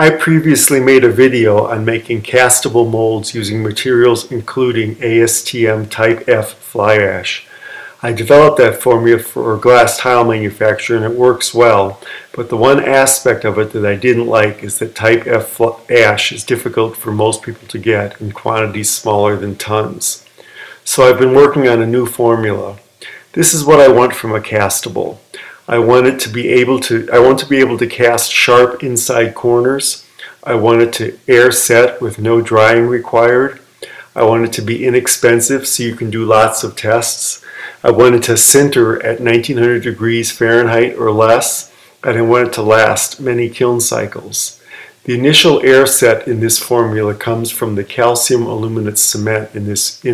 I previously made a video on making castable molds using materials including ASTM Type F fly ash. I developed that formula for a glass tile manufacturer and it works well, but the one aspect of it that I didn't like is that Type F ash is difficult for most people to get in quantities smaller than tons. So I've been working on a new formula. This is what I want from a castable. I want to be able to cast sharp inside corners. I want it to air set with no drying required. I want it to be inexpensive so you can do lots of tests. I want it to sinter at 1900 degrees Fahrenheit or less, and I want it to last many kiln cycles. The initial air set in this formula comes from the calcium aluminate cement in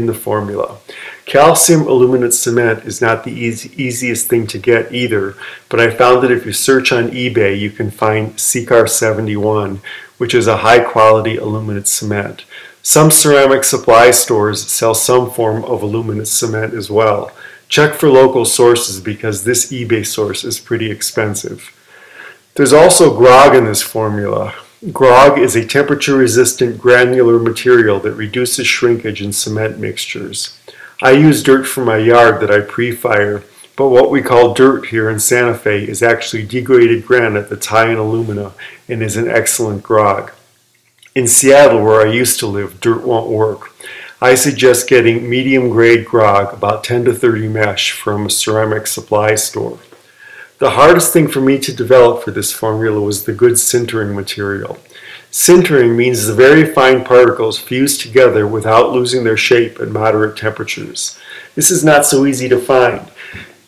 the formula. Calcium aluminate cement is not the easiest thing to get either, but I found that if you search on eBay you can find CCAR 71, which is a high quality aluminate cement. Some ceramic supply stores sell some form of aluminate cement as well. Check for local sources because this eBay source is pretty expensive. There's also grog in this formula. Grog is a temperature-resistant granular material that reduces shrinkage in cement mixtures. I use dirt from my yard that I pre-fire, but what we call dirt here in Santa Fe is actually degraded granite that's high in alumina and is an excellent grog. In Seattle, where I used to live, dirt won't work. I suggest getting medium-grade grog, about 10 to 30 mesh, from a ceramic supply store. The hardest thing for me to develop for this formula was the good sintering material. Sintering means the very fine particles fuse together without losing their shape at moderate temperatures. This is not so easy to find.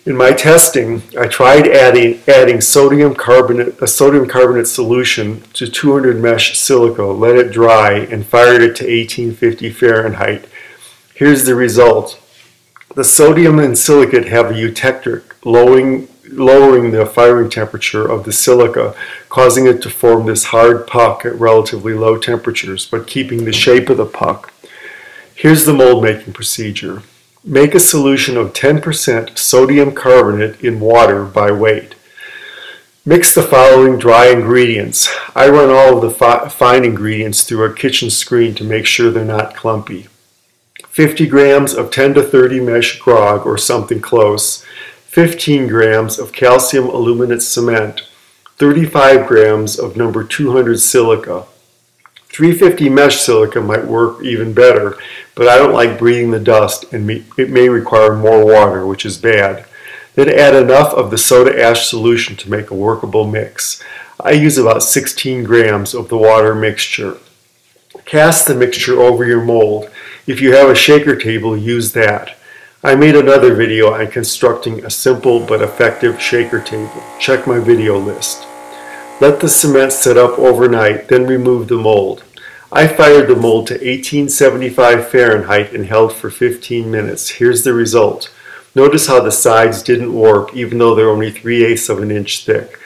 In my testing, I tried adding a sodium carbonate solution to 200 mesh silica, let it dry, and fired it to 1850 Fahrenheit. Here's the result. The sodium and silicate have a eutectic, lowering the firing temperature of the silica, causing it to form this hard puck at relatively low temperatures, but keeping the shape of the puck. Here's the mold making procedure. Make a solution of 10% sodium carbonate in water by weight. Mix the following dry ingredients. I run all of the fine ingredients through a kitchen screen to make sure they're not clumpy. 50 grams of 10 to 30 mesh grog or something close, 15 grams of calcium aluminate cement, 35 grams of number 200 silica. 350 mesh silica might work even better, but I don't like breathing the dust and it may require more water, which is bad. Then add enough of the soda ash solution to make a workable mix. I use about 16 grams of the water mixture. Cast the mixture over your mold. If you have a shaker table, use that. I made another video on constructing a simple but effective shaker table. Check my video list. Let the cement set up overnight, then remove the mold. I fired the mold to 1875 Fahrenheit and held for 15 minutes. Here's the result. Notice how the sides didn't warp even though they're only 3/8 of an inch thick.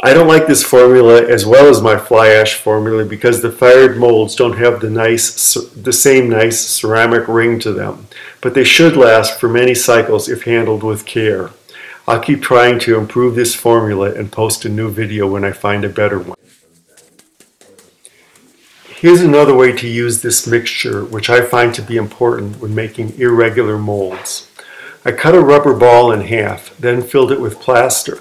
I don't like this formula as well as my fly ash formula because the fired molds don't have the same nice ceramic ring to them, but they should last for many cycles if handled with care. I'll keep trying to improve this formula and post a new video when I find a better one. Here's another way to use this mixture, which I find to be important when making irregular molds. I cut a rubber ball in half, then filled it with plaster.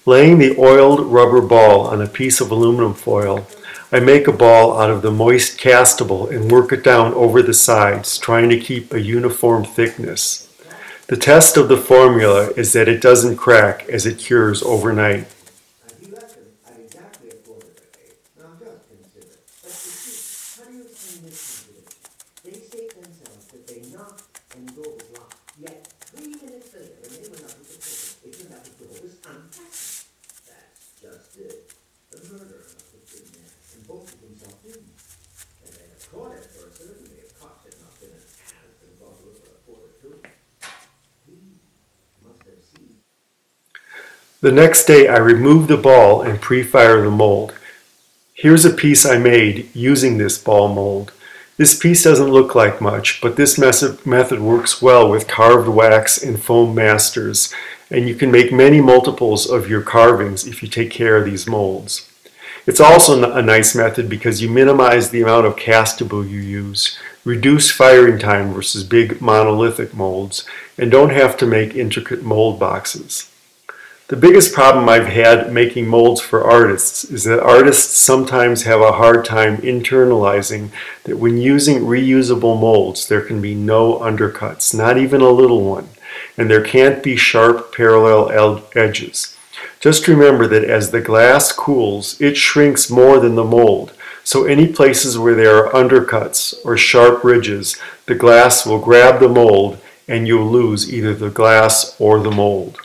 Laying the oiled rubber ball on a piece of aluminum foil, I make a ball out of the moist castable and work it down over the sides, trying to keep a uniform thickness. The test of the formula is that it doesn't crack as it cures overnight. They state themselves that they knocked and the door was locked. Yet 3 minutes later, when they went up with the police, it turned out the door was unfastened. That's just it. The murderer must have been there and bolted himself in. And they have caught it for a certainty. If cops had not been an ass and brought a little report or two, he must have seen. The next day I remove the ball and pre-fire the mold. Here's a piece I made using this ball mold. This piece doesn't look like much, but this method works well with carved wax and foam masters, and you can make many multiples of your carvings if you take care of these molds. It's also a nice method because you minimize the amount of castable you use, reduce firing time versus big monolithic molds, and don't have to make intricate mold boxes. The biggest problem I've had making molds for artists is that artists sometimes have a hard time internalizing that when using reusable molds there can be no undercuts, not even a little one, and there can't be sharp parallel edges. Just remember that as the glass cools, it shrinks more than the mold, so any places where there are undercuts or sharp ridges, the glass will grab the mold and you'll lose either the glass or the mold.